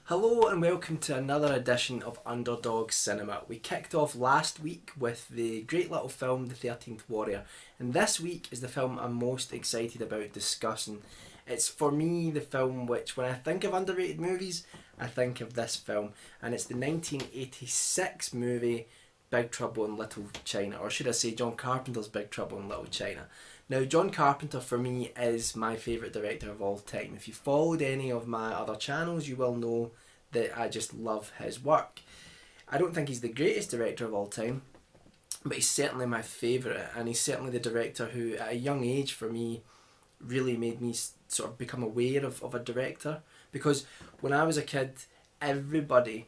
Hello and welcome to another edition of Underdog Cinema. We kicked off last week with the great little film The 13th Warrior, and this week is the film I'm most excited about discussing. It's for me the film which, when I think of underrated movies, I think of this film, and it's the 1986 movie Big Trouble in Little China, or should I say John Carpenter's Big Trouble in Little China. Now, John Carpenter for me is my favourite director of all time. If you followed any of my other channels, you will know that I just love his work. I don't think he's the greatest director of all time, but he's certainly my favourite, and he's certainly the director who, at a young age for me, really made me sort of become aware of a director. Because when I was a kid, everybody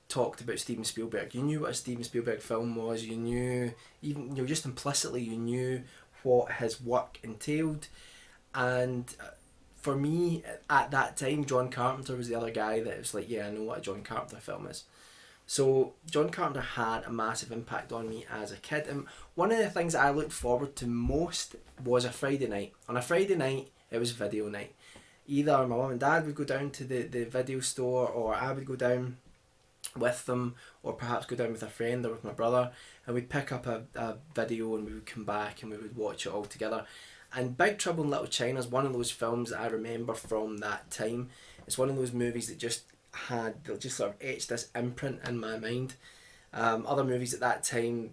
talked about Steven Spielberg. You knew what a Steven Spielberg film was. You knew, even just implicitly, you knew what his work entailed. And for me, at that time, John Carpenter was the other guy that was like, yeah, I know what a John Carpenter film is. So John Carpenter had a massive impact on me as a kid. And one of the things I looked forward to most was a Friday night. On a Friday night, it was video night. Either my mum and dad would go down to the video store, or I would go down with them, or perhaps go down with a friend or with my brother, and we'd pick up a video and we would come back and we would watch it all together. And Big Trouble in Little China is one of those films that I remember from that time. It's one of those movies that just sort of etched this imprint in my mind. Other movies at that time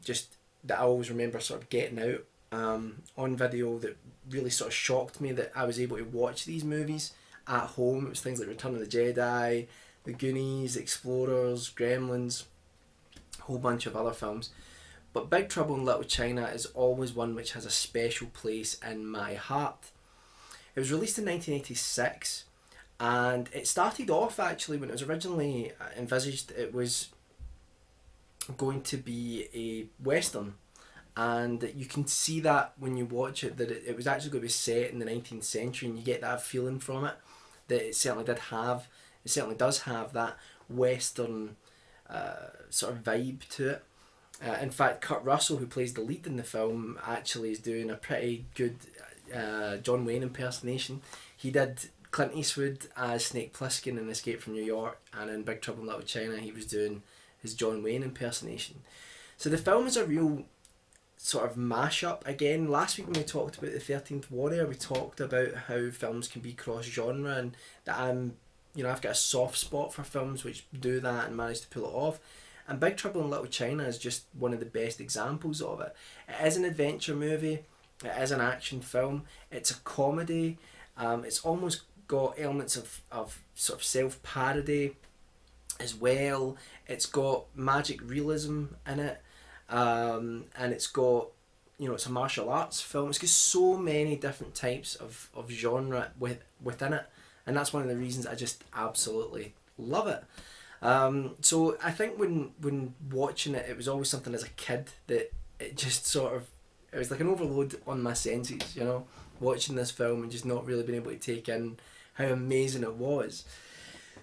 that I always remember sort of getting out on video that really sort of shocked me that I was able to watch these movies at home. It was things like Return of the Jedi, The Goonies, Explorers, Gremlins, a whole bunch of other films. But Big Trouble in Little China is always one which has a special place in my heart. It was released in 1986, and it started off actually when it was originally envisaged. It was going to be a Western, and you can see that when you watch it, that it was actually going to be set in the 19th century, and you get that feeling from it, that it certainly does have that Western sort of vibe to it. In fact, Kurt Russell, who plays the lead in the film, actually is doing a pretty good John Wayne impersonation. He did Clint Eastwood as Snake Plissken in Escape from New York, and in Big Trouble in Little China he was doing his John Wayne impersonation. So the film is a real sort of mashup. Again, last week when we talked about the 13th Warrior, we talked about how films can be cross-genre, and that I've got a soft spot for films which do that and manage to pull it off. And Big Trouble in Little China is just one of the best examples of it. It is an adventure movie, it is an action film, it's a comedy, it's almost got elements of sort of self-parody as well. It's got magic realism in it, and it's got, it's a martial arts film. It's got so many different types of genre within it, and that's one of the reasons I just absolutely love it. So I think when watching it, it was always something as a kid that it just it was like an overload on my senses, watching this film and just not really being able to take in how amazing it was.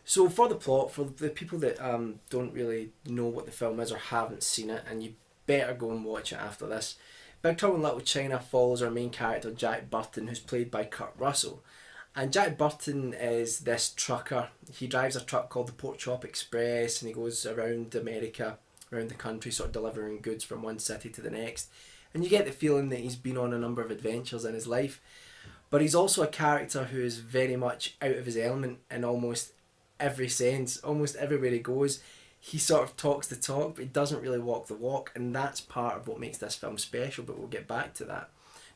So for the plot, for the people that don't really know what the film is or haven't seen it, and you better go and watch it after this, Big Trouble in Little China follows our main character Jack Burton, who's played by Kurt Russell. And Jack Burton is this trucker. He drives a truck called the Pork Chop Express, and he goes around America, around the country, sort of delivering goods from one city to the next. And you get the feeling that he's been on a number of adventures in his life. But he's also a character who is very much out of his element in almost every sense. Almost everywhere he goes, he sort of talks the talk, but he doesn't really walk the walk. And that's part of what makes this film special, but we'll get back to that.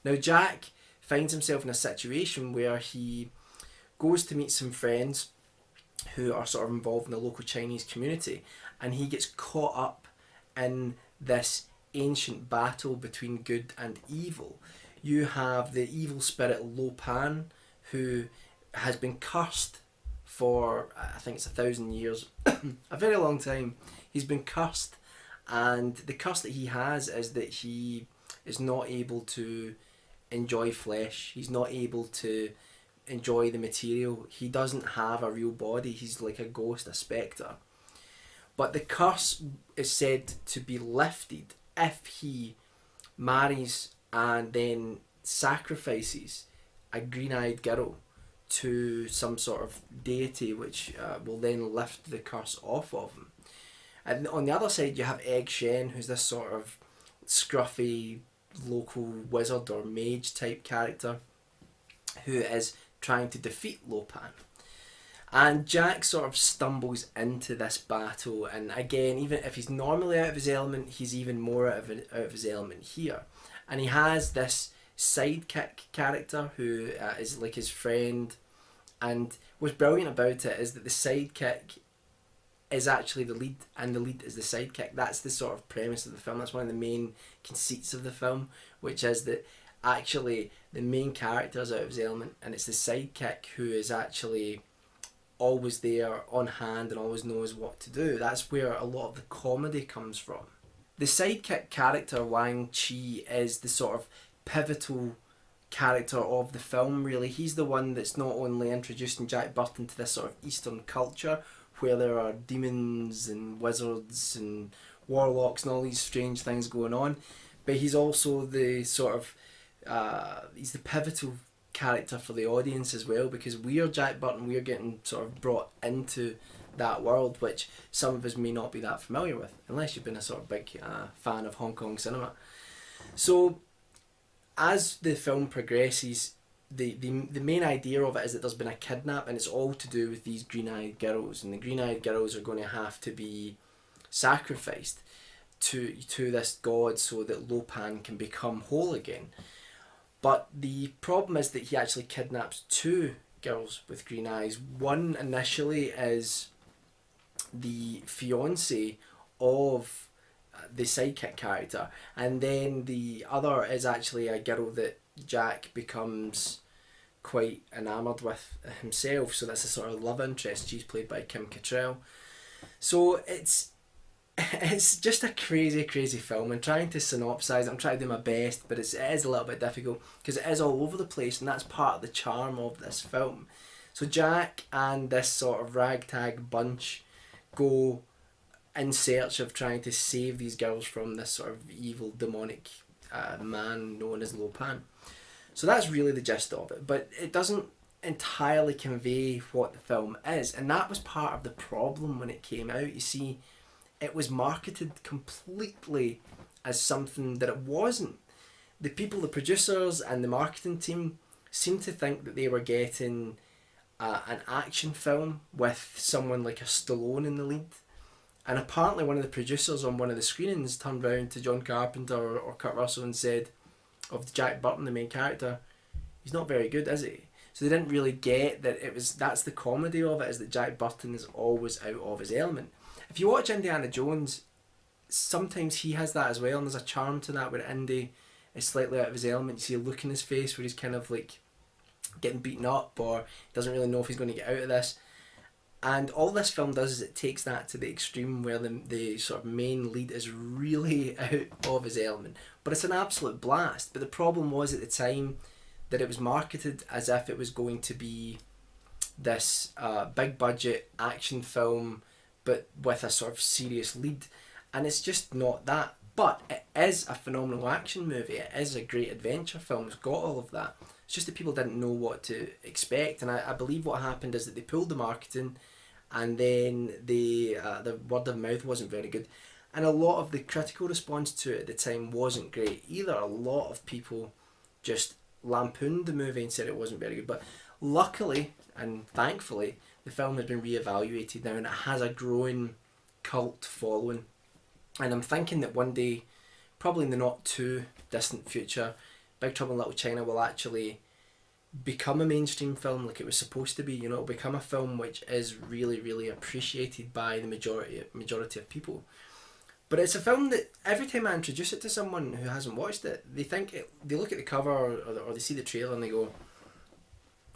Now, Jack finds himself in a situation where he goes to meet some friends who are sort of involved in the local Chinese community, and he gets caught up in this ancient battle between good and evil. You have the evil spirit Lo Pan, who has been cursed for, I think it's 1,000 years, a very long time. He's been cursed, and the curse that he has is that he is not able to enjoy flesh. He's not able to enjoy the material. He doesn't have a real body. He's like a ghost, a spectre. But the curse is said to be lifted if he marries and then sacrifices a green-eyed girl to some sort of deity which will then lift the curse off of him. And on the other side you have Egg Shen, who's this sort of scruffy local wizard or mage type character who is trying to defeat Lopan. And Jack sort of stumbles into this battle, and again, even if he's normally out of his element, he's even more out of his element here. And he has this sidekick character who is like his friend, and what's brilliant about it is that the sidekick is actually the lead and the lead is the sidekick. That's the sort of premise of the film. That's one of the main conceits of the film, which is that actually the main character is out of his element and it's the sidekick who is actually always there on hand and always knows what to do. That's where a lot of the comedy comes from. The sidekick character Wang Chi is the sort of pivotal character of the film, really. He's the one that's not only introducing Jack Burton to this sort of Eastern culture where there are demons and wizards and warlocks and all these strange things going on, but he's also the sort of he's the pivotal character for the audience as well, because we're Jack Burton, we're getting sort of brought into that world which some of us may not be that familiar with unless you've been a sort of big fan of Hong Kong cinema. So as the film progresses, the main idea of it is that there's been a kidnap and it's all to do with these green-eyed girls, and the green-eyed girls are going to have to be sacrificed to this god so that Lopan can become whole again. But the problem is that he actually kidnaps two girls with green eyes. One initially is the fiance of the sidekick character, and then the other is actually a girl that Jack becomes quite enamoured with himself, so that's a sort of love interest. She's played by Kim Cattrall. So it's just a crazy film, and trying to synopsise, I'm trying to do my best, but it is a little bit difficult because it is all over the place, and that's part of the charm of this film. So Jack and this sort of ragtag bunch go in search of trying to save these girls from this sort of evil demonic man known as Lopan. So that's really the gist of it, but it doesn't entirely convey what the film is, and that was part of the problem when it came out. You see, it was marketed completely as something that it wasn't. The people, the producers and the marketing team seemed to think that they were getting an action film with someone like a Stallone in the lead. And apparently one of the producers on one of the screenings turned round to John Carpenter or Kurt Russell and said of Jack Burton, the main character, he's not very good, is he? So they didn't really get that that's the comedy of it, is that Jack Burton is always out of his element. If you watch Indiana Jones, sometimes he has that as well, and there's a charm to that where Indy is slightly out of his element. You see a look in his face where he's kind of like getting beaten up or doesn't really know if he's going to get out of this. And all this film does is it takes that to the extreme where the sort of main lead is really out of his element. But it's an absolute blast. But the problem was at the time that it was marketed as if it was going to be this big budget action film but with a sort of serious lead. And it's just not that. But it is a phenomenal action movie. It is a great adventure film. It's got all of that. It's just that people didn't know what to expect. And I believe what happened is that they pulled the marketing, and then the word of mouth wasn't very good. And a lot of the critical response to it at the time wasn't great either. A lot of people just lampooned the movie and said it wasn't very good. But luckily and thankfully, the film has been reevaluated now and it has a growing cult following. And I'm thinking that one day, probably in the not too distant future, Big Trouble in Little China will actually become a mainstream film like it was supposed to be. You know, it'll become a film which is really, really appreciated by the majority of people. But it's a film that every time I introduce it to someone who hasn't watched it, they look at the cover or they see the trailer and they go,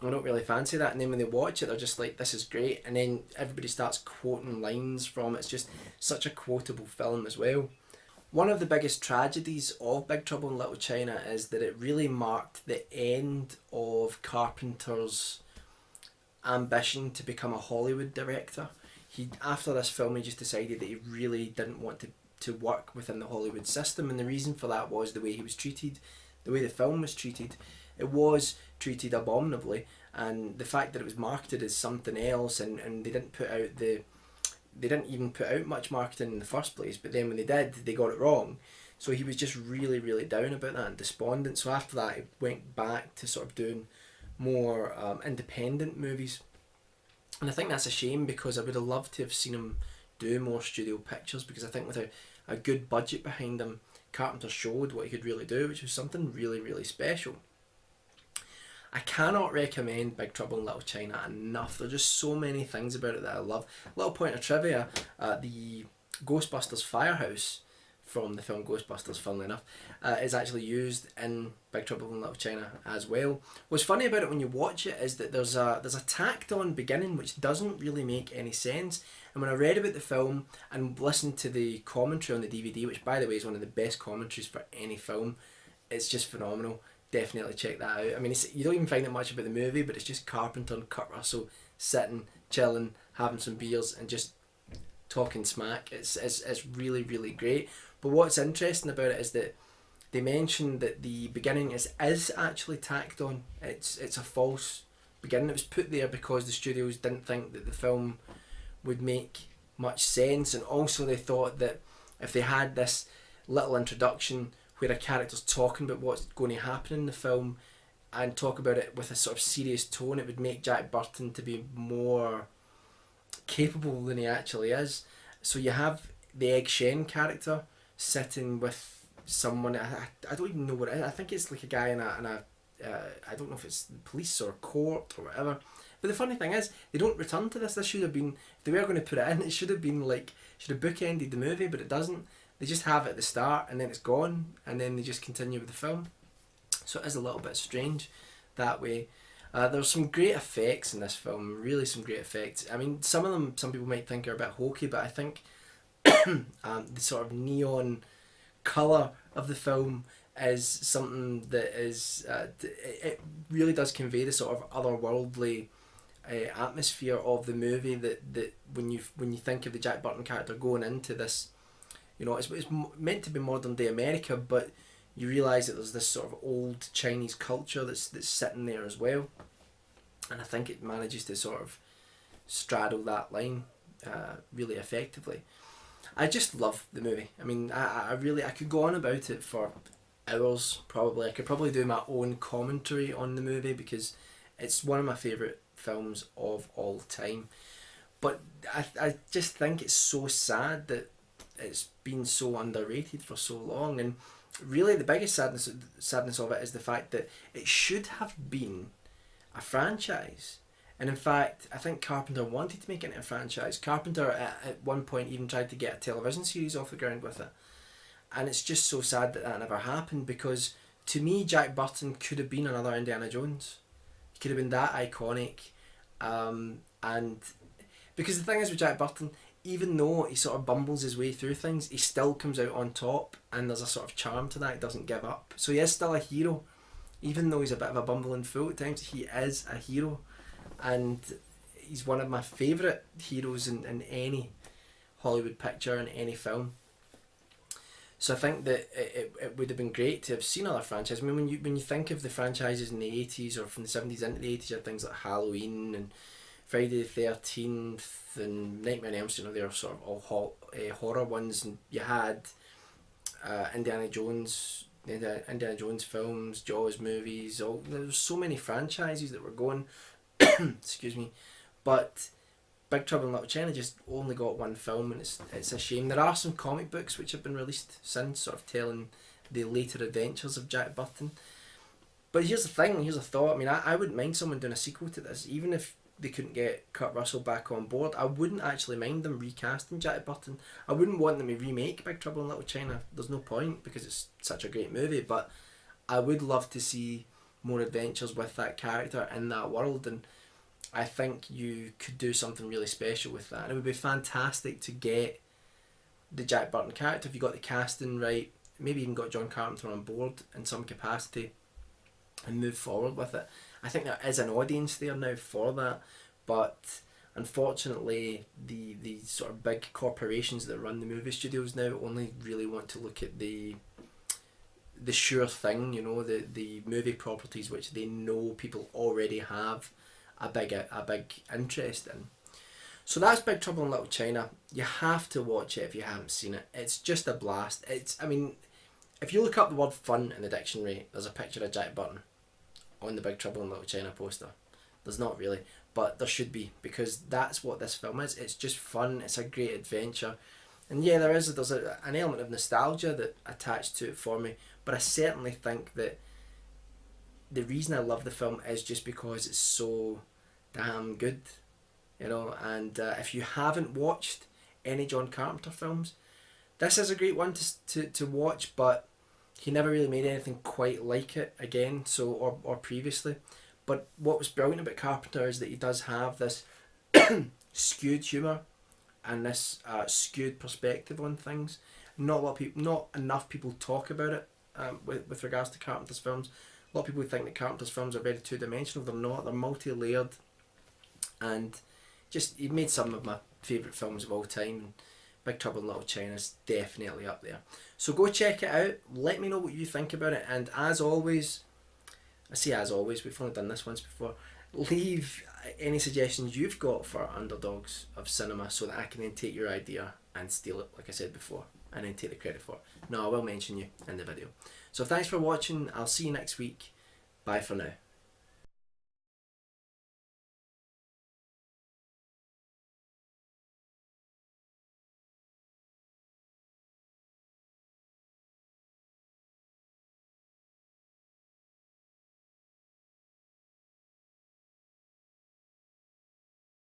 I don't really fancy that. And then when they watch it, they're just like, this is great. And then everybody starts quoting lines from it. It's just such a quotable film as well. One of the biggest tragedies of Big Trouble in Little China is that it really marked the end of Carpenter's ambition to become a Hollywood director. After this film, he just decided that he really didn't want to work within the Hollywood system, and the reason for that was the way he was treated, the way the film was treated. It was treated abominably, and the fact that it was marketed as something else, and they didn't even put out much marketing in the first place, but then when they did, they got it wrong. So he was just really, really down about that and despondent. So after that, he went back to sort of doing more independent movies. And I think that's a shame, because I would have loved to have seen him do more studio pictures, because I think with a good budget behind him, Carpenter showed what he could really do, which was something really, really special. I cannot recommend Big Trouble in Little China enough. There are just so many things about it that I love. Little point of trivia, the Ghostbusters firehouse from the film Ghostbusters, funnily enough, is actually used in Big Trouble in Little China as well. What's funny about it when you watch it is that there's a tacked on beginning which doesn't really make any sense. And when I read about the film and listened to the commentary on the DVD, which by the way is one of the best commentaries for any film, it's just phenomenal. Definitely check that out. I mean, you don't even find out much about the movie, but it's just Carpenter and Kurt Russell sitting, chilling, having some beers, and just talking smack. It's really, really great. But what's interesting about it is that they mention that the beginning is actually tacked on. It's a false beginning. It was put there because the studios didn't think that the film would make much sense, and also they thought that if they had this little introduction where a character's talking about what's going to happen in the film and talk about it with a sort of serious tone, it would make Jack Burton to be more capable than he actually is. So you have the Egg Shen character sitting with someone, I don't even know what it is. I think it's like a guy in a I don't know if it's police or court or whatever. But the funny thing is, they don't return to this. This should have been, if they were going to put it in, it should have been like, should have bookended the movie, but it doesn't. They just have it at the start and then it's gone, and then they just continue with the film. So it is a little bit strange that way. There's some great effects in this film, really some great effects. I mean, some of them, some people might think are a bit hokey, but I think the sort of neon colour of the film is something that is, it really does convey the sort of otherworldly atmosphere of the movie, that when you think of the Jack Burton character going into this, you know, it's meant to be modern day America, but you realise that there's this sort of old Chinese culture that's sitting there as well, and I think it manages to sort of straddle that line really effectively. I just love the movie. I mean, I could go on about it for hours probably. I could probably do my own commentary on the movie because it's one of my favourite films of all time. But I just think it's so sad that it's been so underrated for so long, and really the biggest sadness of it is the fact that it should have been a franchise. And in fact, I think Carpenter wanted to make it into a franchise. Carpenter at one point even tried to get a television series off the ground with it. And it's just so sad that never happened, because to me Jack Burton could have been another Indiana Jones. He could have been that iconic. And because the thing is with Jack Burton, even though he sort of bumbles his way through things, he still comes out on top, and there's a sort of charm to that. He doesn't give up. So he is still a hero. Even though he's a bit of a bumbling fool at times, he is a hero. And he's one of my favourite heroes in any Hollywood picture, in any film. So I think that it would have been great to have seen other franchises. I mean, when you think of the franchises in the 80s or from the 70s into the 80s, you had things like Halloween and Friday the 13th and Nightmare on Elm Street. You know, they were sort of all horror ones. And you had Indiana Jones films, Jaws movies. There was so many franchises that were going. Excuse me, but Big Trouble in Little China just only got one film, and it's a shame. There are some comic books which have been released since, sort of telling the later adventures of Jack Burton. But here's the thing, here's a thought. I mean, I wouldn't mind someone doing a sequel to this, even if they couldn't get Kurt Russell back on board. I wouldn't actually mind them recasting Jack Burton. I wouldn't want them to remake Big Trouble in Little China. There's no point, because it's such a great movie. But I would love to see more adventures with that character in that world, and I think you could do something really special with that. And it would be fantastic to get the Jack Burton character, if you got the casting right, maybe even got John Carpenter on board in some capacity, and move forward with it. I think there is an audience there now for that, but unfortunately the sort of big corporations that run the movie studios now only really want to look at the the sure thing, you know, the movie properties which they know people already have a big interest in. So that's Big Trouble in Little China. You have to watch it if you haven't seen it. It's just a blast. I mean, if you look up the word fun in the dictionary, there's a picture of Jack Burton on the Big Trouble in Little China poster. There's not really, but there should be, because that's what this film is. It's just fun. It's a great adventure. And yeah, there's an element of nostalgia that attached to it for me, but I certainly think that the reason I love the film is just because it's so damn good, you know. And if you haven't watched any John Carpenter films, this is a great one to watch, but he never really made anything quite like it again, or previously. But what was brilliant about Carpenter is that he does have this skewed humour and this skewed perspective on things. Not enough people talk about it with regards to Carpenter's films. A lot of people think that Carpenter's films are very two-dimensional. They're not. They're multi-layered, and just he made some of my favourite films of all time. Big Trouble in Little China is definitely up there. So go check it out. Let me know what you think about it. And as always, we've only done this once before. Leave any suggestions you've got for underdogs of cinema so that I can then take your idea and steal it, like I said before, and then take the credit for it. No, I will mention you in the video. So thanks for watching. I'll see you next week. Bye for now.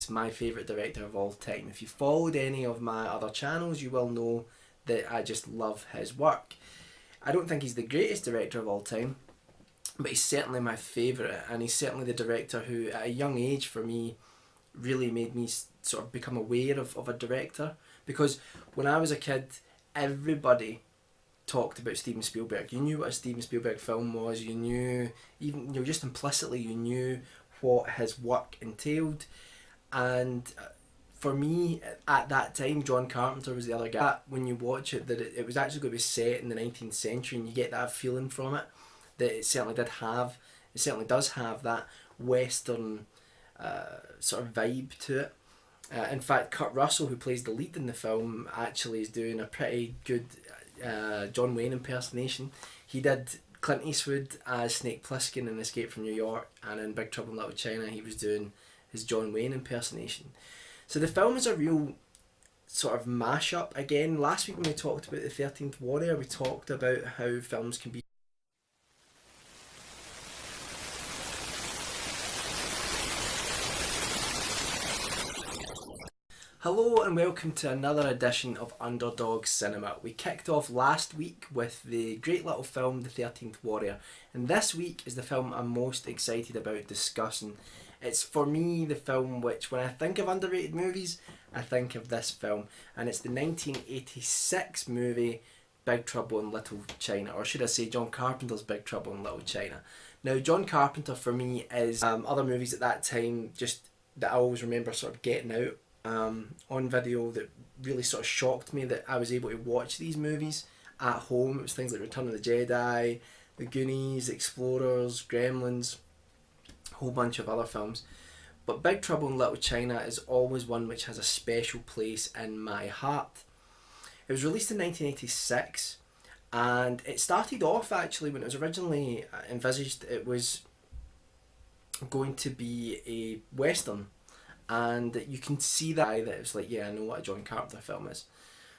My favourite director of all time. If you followed any of my other channels, you will know that I just love his work. I don't think he's the greatest director of all time, but he's certainly my favourite, and he's certainly the director who at a young age for me really made me sort of become aware of a director, because when I was a kid everybody talked about Steven Spielberg. You knew what a Steven Spielberg film was, you knew, even, you know, just implicitly you knew what his work entailed. And for me, at that time, John Carpenter was the other guy. When you watch it, that it was actually going to be set in the 19th century, and you get that feeling from it, that it certainly does have that Western sort of vibe to it. In fact, Kurt Russell, who plays the lead in the film, actually is doing a pretty good John Wayne impersonation. He did Clint Eastwood as Snake Plissken in Escape from New York, and in Big Trouble in Little China he was doing his John Wayne impersonation. So the film is a real sort of mashup. Again, last week when we talked about the 13th Warrior, we talked about how films can be Hello and welcome to another edition of Underdog Cinema. We kicked off last week with the great little film The 13th Warrior, and this week is the film I'm most excited about discussing. It's for me the film which, when I think of underrated movies, I think of this film, and it's the 1986 movie Big Trouble in Little China, or should I say John Carpenter's Big Trouble in Little China. Now John Carpenter for me is other movies at that time just that I always remember sort of getting out on video that really sort of shocked me that I was able to watch these movies at home. It was things like Return of the Jedi, The Goonies, Explorers, Gremlins, a whole bunch of other films. But Big Trouble in Little China is always one which has a special place in my heart. It was released in 1986, and it started off actually when it was originally envisaged it was going to be a Western. And you can see that it was like, yeah, I know what a John Carpenter film is.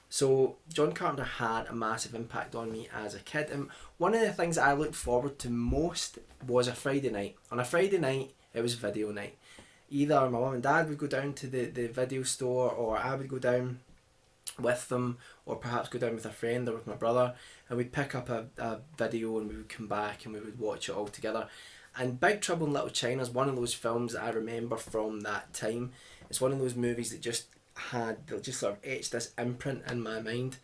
So John Carpenter had a massive impact on me as a kid, and one of the things I looked forward to most was a Friday night. On a Friday night it was video night. Either my mum and dad would go down to the video store, or I would go down with them, or perhaps go down with a friend or with my brother, and we'd pick up a video and we would come back and we would watch it all together. And Big Trouble in Little China is one of those films that I remember from that time. It's one of those movies that just sort of etched this imprint in my mind.